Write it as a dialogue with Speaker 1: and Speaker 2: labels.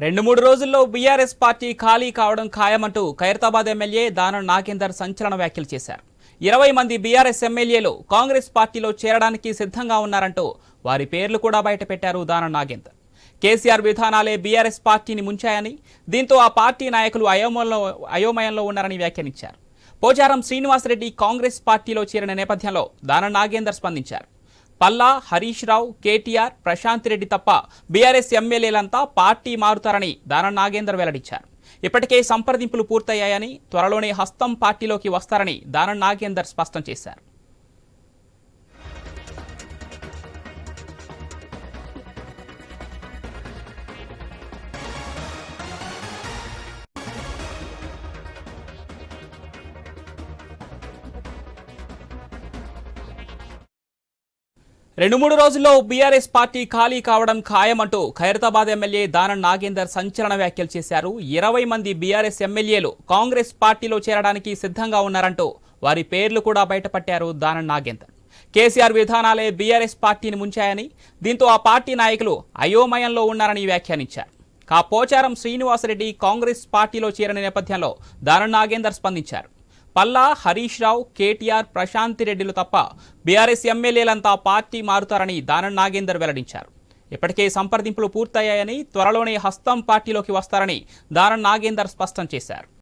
Speaker 1: 2-3 రోజుల్లో BRS party ఖాళీ కావడం ఖాయమంటూ ఖైరతాబాద్ ఎమ్మెల్యే దానం నాగేందర్ సంచలన వ్యాఖ్యలు చేశారు. 20 మంది బీఆర్ఎస్ ఎమ్మెల్యేలు కాంగ్రెస్ పార్టీలో చేరడానికి సిద్ధంగా ఉన్నారంటూ వారి పేర్లు కూడా బయటపెట్టారు దానం నాగేందర్. కేసీఆర్ విధానాలే బీఆర్ఎస్ పార్టీని ముంచాయని, దీంతో ఆ పార్టీ నాయకులు అయోమయంలో ఉన్నారని వ్యాఖ్యానించారు. పోచారం శ్రీనివాసరెడ్డి కాంగ్రెస్ పార్టీలో చేరిన నేపథ్యంలో దానం నాగేందర్ స్పందించారు. పల్లా, హరీష్ రావు, కేటీఆర్, ప్రశాంత్ రెడ్డి తప్ప బీఆర్ఎస్ ఎమ్మెల్యేలంతా పార్టీ మారుతారని దానం నాగేందర్ వెల్లడించారు. ఇప్పటికే సంప్రదింపులు పూర్తయ్యాయని, త్వరలోనే హస్తం పార్టీలోకి వస్తారని దానం నాగేందర్ స్పష్టం చేశారు. 2-3 రోజుల్లో బీఆర్ఎస్ పార్టీ ఖాళీ కావడం ఖాయమంటూ ఖైరతాబాద్ ఎమ్మెల్యే దానం నాగేందర్ సంచలన వ్యాఖ్యలు చేశారు. 20 మంది బీఆర్ఎస్ ఎమ్మెల్యేలు కాంగ్రెస్ పార్టీలో చేరడానికి సిద్ధంగా ఉన్నారంటూ వారి పేర్లు కూడా బయటపట్టారు దానం నాగేందర్. కేసీఆర్ విధానాలే బీఆర్ఎస్ పార్టీని ముంచాయని, దీంతో ఆ పార్టీ నాయకులు అయోమయంలో ఉన్నారని వ్యాఖ్యానించారు. పోచారం శ్రీనివాసరెడ్డి కాంగ్రెస్ పార్టీలో చేరిన నేపథ్యంలో దానం నాగేందర్ స్పందించారు. పల్లా, హరీష్ రావు, కేటీఆర్, ప్రశాంత్ రెడ్డిలు తప్ప బీఆర్ఎస్ ఎమ్మెల్యేలంతా పార్టీ మారుతారని దానం నాగేందర్ వెల్లడించారు. ఇప్పటికే సంప్రదింపులు పూర్తయ్యాయని, త్వరలోనే హస్తం పార్టీలోకి వస్తారని దానం నాగేందర్ స్పష్టం చేశారు.